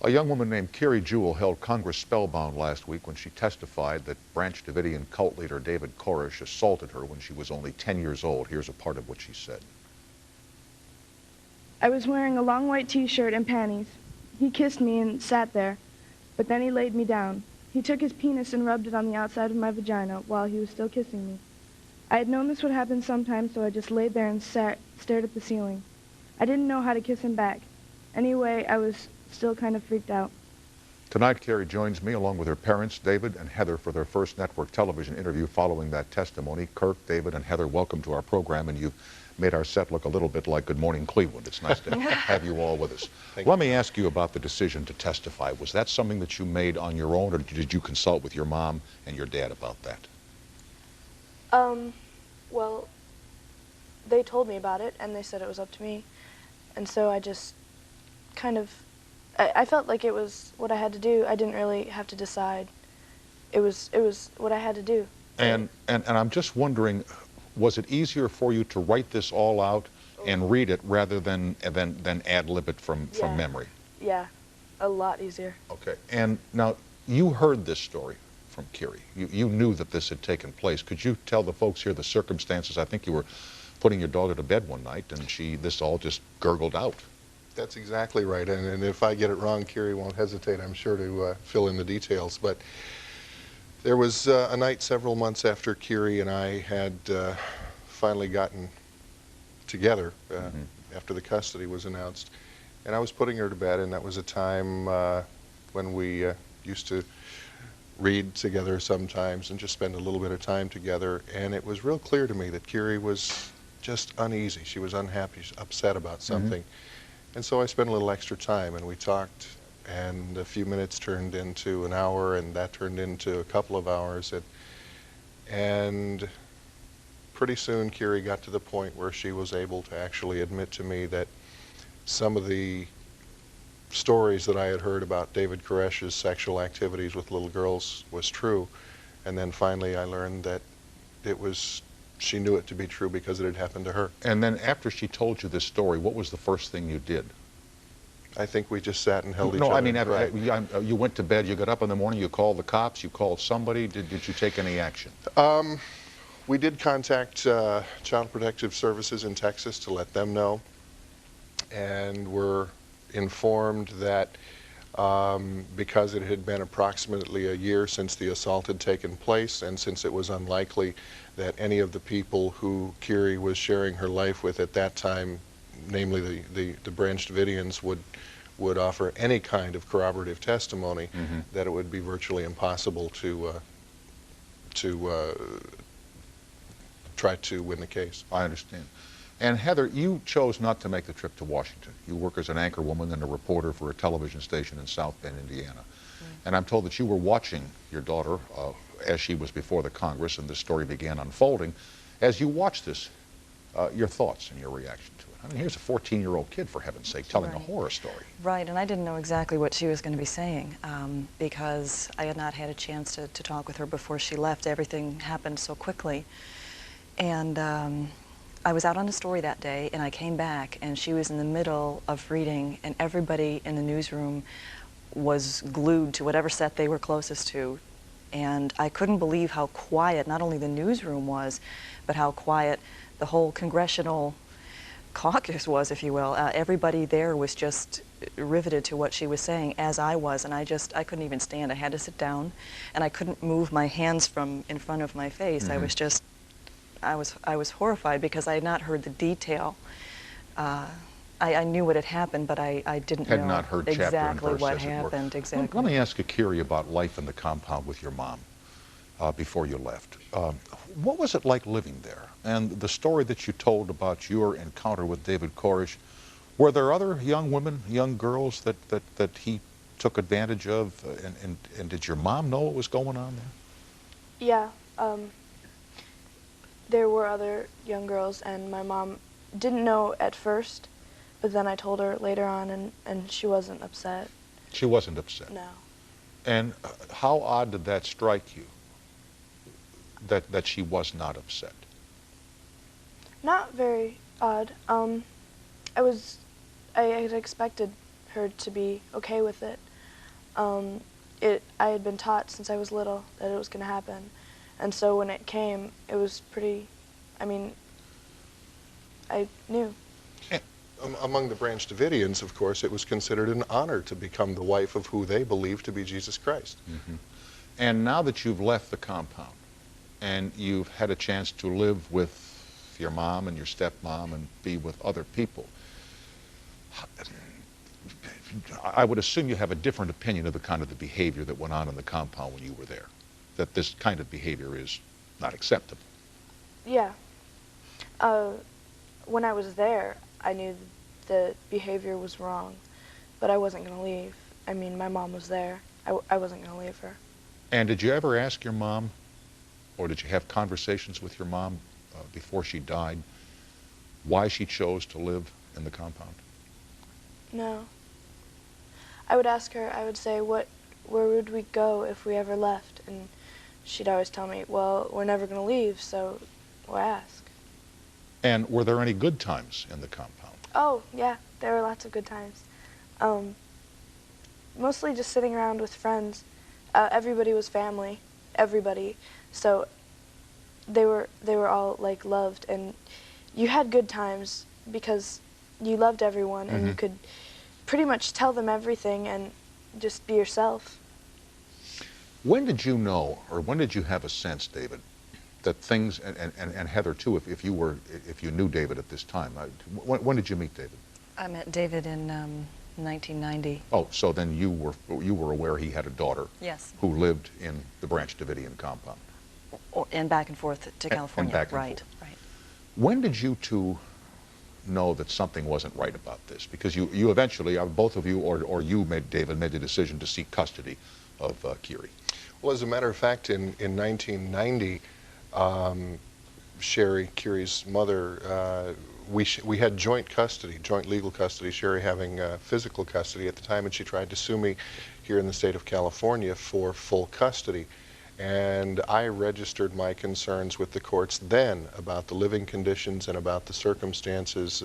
A young woman named Kiri Jewell held Congress spellbound last week when she testified that Branch Davidian cult leader David Koresh assaulted her when she was only 10 years old. Here's a part of what she said. I was wearing a long white t-shirt and panties. He kissed me and sat there, but then he laid me down. He took his penis and rubbed it on the outside of my vagina while he was still kissing me. I had known this would happen sometime, so I just laid there and stared at the ceiling. I didn't know how to kiss him back. Anyway, I was still kind of freaked out. Tonight, Kiri joins me along with her parents, David and Heather, for their first network television interview following that testimony. Kirk, David, and Heather, welcome to our program, and you've made our set look a little bit like Good Morning Cleveland. It's nice to have you all with us. Let me ask you about the decision to testify. Was that something that you made on your own, or did you consult with your mom and your dad about that? Well, they told me about it, and they said it was up to me. And so I just kind of, I felt like it was what I had to do. I didn't really have to decide. It was what I had to do. And I'm just wondering, was it easier for you to write this all out and read it rather than ad-lib it from memory? Yeah, a lot easier. Okay. And now, you heard this story from Kiri. You knew that this had taken place. Could you tell the folks here the circumstances? I think you were putting your daughter to bed one night, and this all just gurgled out. That's exactly right. And if I get it wrong, Kiri won't hesitate, I'm sure, to fill in the details. But there was a night several months after Kiri and I had finally gotten together after the custody was announced. And I was putting her to bed, and that was a time when we used to read together sometimes and just spend a little bit of time together. And it was real clear to me that Kiri was just uneasy. She was unhappy, upset about something. And so I spent a little extra time, and we talked, and a few minutes turned into an hour, and that turned into a couple of hours. And pretty soon Kiri got to the point where she was able to actually admit to me that some of the stories that I had heard about David Koresh's sexual activities with little girls was true. And then finally I learned that she knew it to be true because it had happened to her. And then after she told you this story, what was the first thing you did? I think we just sat and held each other. No, I mean, you went to bed, you got up in the morning, you called the cops, you called somebody. Did you take any action? We did contact Child Protective Services in Texas to let them know, and were informed that because it had been approximately a year since the assault had taken place, and since it was unlikely that any of the people who Kiri was sharing her life with at that time, namely the Branch Davidians, would offer any kind of corroborative testimony, that it would be virtually impossible to try to win the case. I understand. And Heather, you chose not to make the trip to Washington. You work as an anchor woman and a reporter for a television station in South Bend, Indiana. And I'm told that you were watching your daughter as she was before the Congress and this story began unfolding. As you watched this, your thoughts and your reaction to it. I mean, here's a 14-year-old kid, for heaven's sake, telling a horror story. Right, and I didn't know exactly what she was going to be saying because I had not had a chance to talk with her before she left. Everything happened so quickly. And I was out on a story that day, and I came back, and she was in the middle of reading, and everybody in the newsroom was glued to whatever set they were closest to. And I couldn't believe how quiet not only the newsroom was, but how quiet the whole congressional caucus was, if you will. Everybody there was just riveted to what she was saying, as I was, and I couldn't even stand. I had to sit down, and I couldn't move my hands from in front of my face. I was just, I was horrified because I had not heard the detail. I knew what had happened, but I didn't know not heard exactly what happened. Exactly. Let me ask you, Kiri, about life in the compound with your mom before you left. What was it like living there? And the story that you told about your encounter with David Koresh, were there other young women, young girls that he took advantage of? And did your mom know what was going on there? Yeah, there were other young girls, and my mom didn't know at first, but then I told her later on, and she wasn't upset. She wasn't upset? No. And how odd did that strike you, that she was not upset? Not very odd. I had expected her to be okay with it. I had been taught since I was little that it was going to happen. And so when it came, it was pretty, I mean, I knew. Among the Branch Davidians, of course, it was considered an honor to become the wife of who they believed to be Jesus Christ. Mm-hmm. And now that you've left the compound and you've had a chance to live with your mom and your stepmom and be with other people, I would assume you have a different opinion of the kind of the behavior that went on in the compound when you were there, that this kind of behavior is not acceptable. Yeah. When I was there, I knew the behavior was wrong, but I wasn't going to leave. I mean, my mom was there. I wasn't going to leave her. And did you ever ask your mom, or did you have conversations with your mom before she died, why she chose to live in the compound? No. I would ask her, I would say, where would we go if we ever left? And she'd always tell me, well, we're never going to leave, so why ask? And were there any good times in the compound? Oh, yeah, there were lots of good times. Mostly just sitting around with friends. Everybody was family, everybody. So they were all like loved, and you had good times because you loved everyone, and you could pretty much tell them everything and just be yourself. When did you know, or when did you have a sense, David, that things, and Heather too, if you knew David at this time, when did you meet David? I met David in 1990. Oh, so then you were aware he had a daughter. Yes. Who lived in the Branch Davidian compound. And back and forth to California. And back and right, forth. right. When did you two know that something wasn't right about this? Because you eventually, both of you, or you, David, made the decision to seek custody of Kiri. Well, as a matter of fact, in 1990, Sherri, Kiri's mother, we had joint custody, joint legal custody, Sherri having physical custody at the time, and she tried to sue me here in the state of California for full custody. And I registered my concerns with the courts then about the living conditions and about the circumstances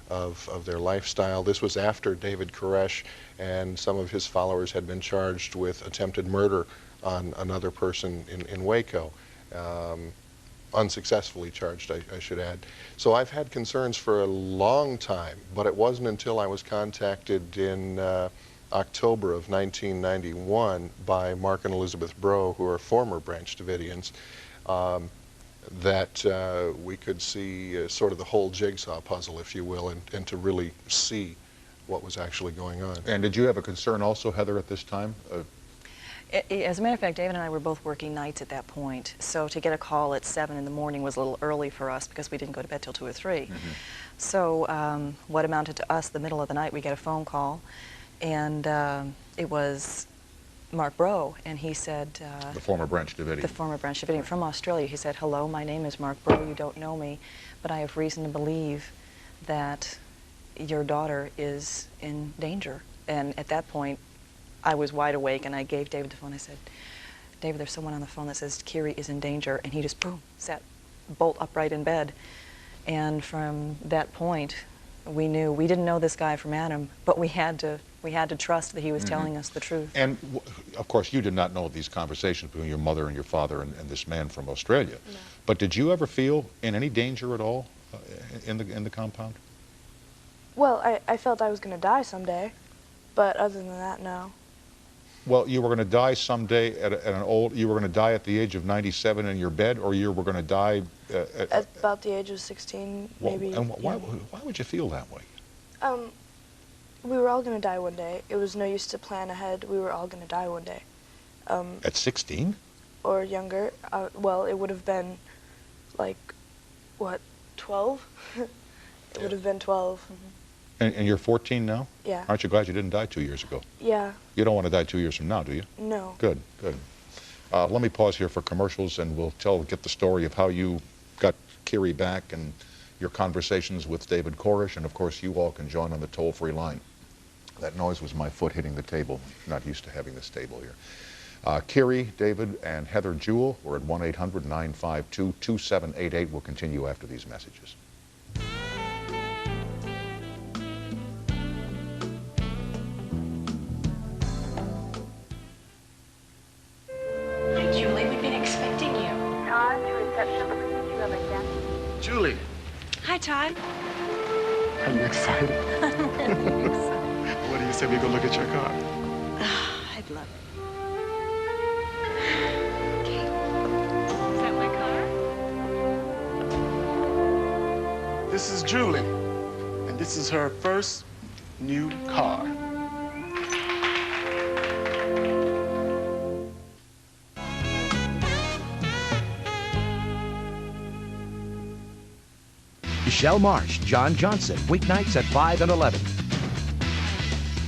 of their lifestyle. This was after David Koresh and some of his followers had been charged with attempted murder on another person in Waco. Unsuccessfully charged, I should add. So I've had concerns for a long time, but it wasn't until I was contacted in October of 1991 by Mark and Elizabeth Bro, who are former Branch Davidians, that we could see sort of the whole jigsaw puzzle, if you will, and to really see what was actually going on. And did you have a concern also, Heather, at this time? As a matter of fact, David and I were both working nights at that point, so to get a call at 7 in the morning was a little early for us because we didn't go to bed till 2 or 3. So what amounted to us, the middle of the night, we get a phone call, and it was Mark Bro, and he said... the former Branch Davidian. The former Branch Davidian from Australia. He said, hello, my name is Mark Bro, you don't know me, but I have reason to believe that your daughter is in danger. And at that point, I was wide awake, and I gave David the phone. I said, David, there's someone on the phone that says Kiri is in danger, and he just, boom, sat bolt upright in bed. And from that point, we knew, we didn't know this guy from Adam, but we had to trust that he was telling us the truth. And of course, you did not know these conversations between your mother and your father and this man from Australia. No. But did you ever feel in any danger at all in the compound? Well, I felt I was going to die someday, but other than that, no. Well, you were going to die someday you were going to die at the age of 97 in your bed, or you were going to die at about the age of 16, maybe. And why would you feel that way? We were all going to die one day. It was no use to plan ahead. We were all going to die one day. At 16? Or younger. Well, it would have been like, what, 12? It would have been 12. And you're 14 now? Yeah. Aren't you glad you didn't die 2 years ago? Yeah. You don't want to die 2 years from now, do you? No. Good, good. Let me pause here for commercials, and we'll get the story of how you got Kiri back and your conversations with David Koresh, and of course you all can join on the toll-free line. That noise was my foot hitting the table. Not used to having this table here. Kiri, David, and Heather Jewell, we're at 1-800-952-2788. We'll continue after these messages. time? Are you excited? What do you say we go look at your car? I'd love it. Okay. Is that my car? This is Julie, and this is her first new car. Michelle Marsh, John Johnson, weeknights at 5 and 11.